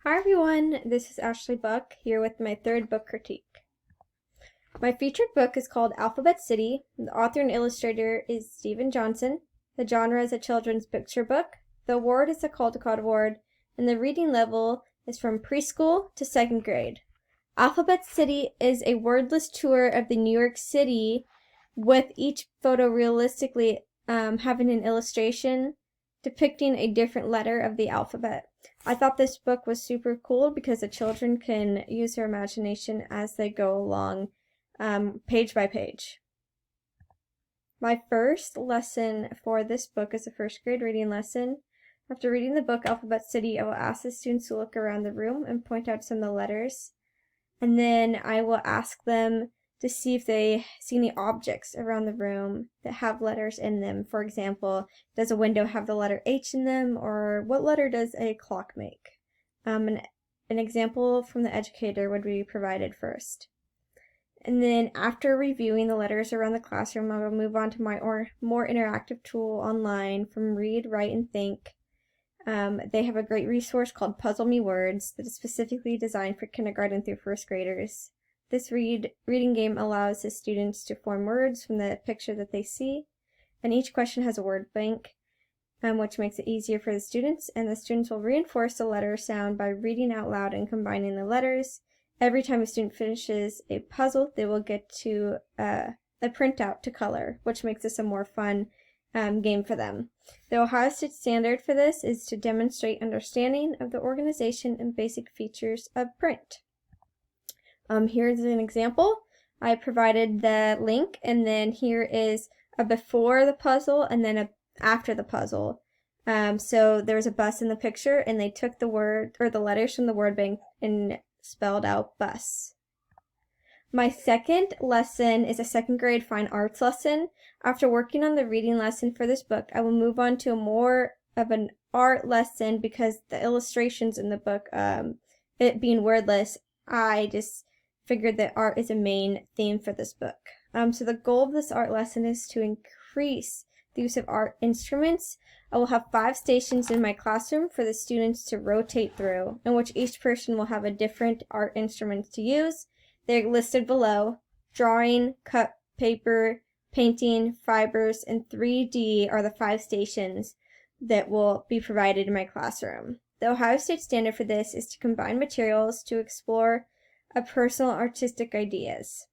Hi everyone, this is Ashley Buck here with my third book critique. My featured book is called Alphabet City. The author and illustrator is Steven Johnson. The genre is a children's picture book. The award is the Caldecott Award, and the reading level is from preschool to second grade. Alphabet City is a wordless tour of the New York City, with each photo realistically having an illustration depicting a different letter of the alphabet. I thought this book was super cool because the children can use their imagination as they go along, page by page. My first lesson for this book is a first grade reading lesson. After reading the book Alphabet City, I will ask the students to look around the room and point out some of the letters. And then I will ask them to see if they see any objects around the room that have letters in them. For example, does a window have the letter H in them, or what letter does a clock make? An example from the educator would be provided first. And then after reviewing the letters around the classroom, I will move on to my more interactive tool online from Read, Write, and Think. They have a great resource called Puzzle Me Words that is specifically designed for kindergarten through first graders. This reading game allows the students to form words from the picture that they see, and each question has a word bank, which makes it easier for the students, and the students will reinforce the letter sound by reading out loud and combining the letters. Every time a student finishes a puzzle, they will get to a printout to color, which makes this a more fun game for them. The Ohio State standard for this is to demonstrate understanding of the organization and basic features of print. Here's an example. I provided the link, and then here is a before the puzzle and then a after the puzzle. So there was a bus in the picture, and they took the word or the letters from the word bank and spelled out bus. My second lesson is a second grade fine arts lesson. After working on the reading lesson for this book, I will move on to more of an art lesson because the illustrations in the book, it being wordless, I just figured that art is a main theme for this book. So the goal of this art lesson is to increase the use of art instruments. I will have 5 stations in my classroom for the students to rotate through, in which each person will have a different art instrument to use. They're listed below. Drawing, cut paper, painting, fibers, and 3D are the 5 stations that will be provided in my classroom. The Ohio State standard for this is to combine materials to explore a personal artistic ideas.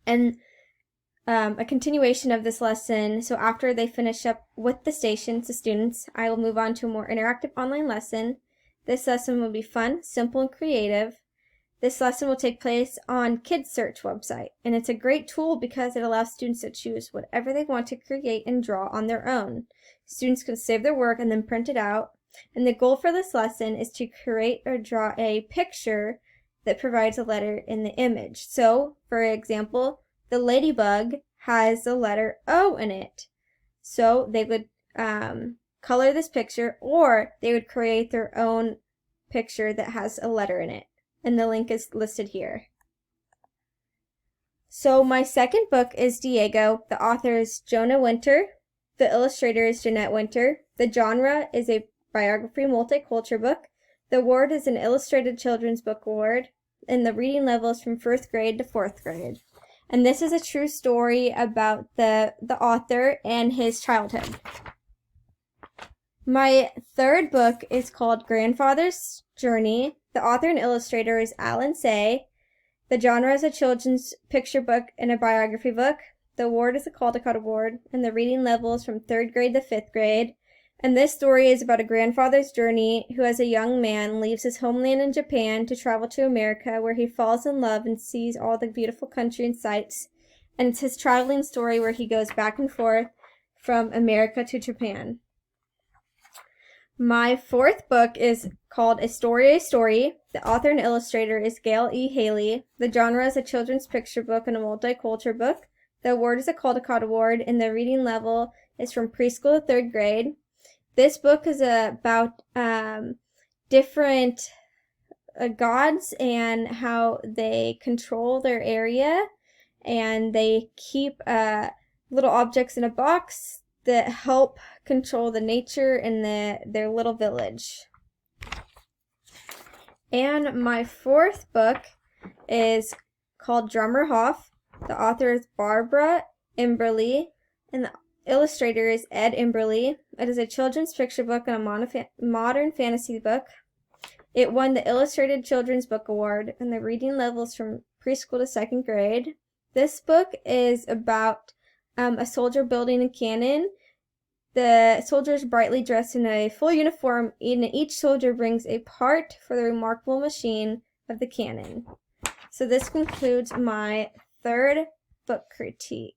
And a continuation of this lesson, so after they finish up with the stations, the students, I will move on to a more interactive online lesson. This lesson will be fun, simple, and creative. This lesson will take place on Kids Search website, and it's a great tool because it allows students to choose whatever they want to create and draw on their own. Students can save their work and then print it out, and the goal for this lesson is to create or draw a picture that provides a letter in the image. So, for example, the ladybug has the letter O in it. So they would color this picture, or they would create their own picture that has a letter in it. And the link is listed here. So my second book is Diego. The author is Jonah Winter. The illustrator is Jeanette Winter. The genre is a biography multicultural book. The award is an illustrated children's book award, and the reading level is from 1st grade to 4th grade. And this is a true story about the author and his childhood. My third book is called Grandfather's Journey. The author and illustrator is Alan Say. The genre is a children's picture book and a biography book. The award is the Caldecott Award, and the reading level is from 3rd grade to 5th grade. And this story is about a grandfather's journey who, as a young man, leaves his homeland in Japan to travel to America, where he falls in love and sees all the beautiful country and sights. And it's his traveling story where he goes back and forth from America to Japan. My fourth book is called A Story, A Story. The author and illustrator is Gail E. Haley. The genre is a children's picture book and a multicultural book. The award is a Caldecott Award, and the reading level is from preschool to 3rd grade. This book is about different gods and how they control their area, and they keep little objects in a box that help control the nature in their little village. And my fourth book is called Drummer Hoff. The author is Barbara Imberly, and the illustrator is Ed Imberly. It is a children's picture book and a modern fantasy book. It won the Illustrated Children's Book Award, and the reading level is from preschool to second grade. This book is about a soldier building a cannon. The soldiers brightly dressed in a full uniform, and each soldier brings a part for the remarkable machine of the cannon. So this concludes my third book critique.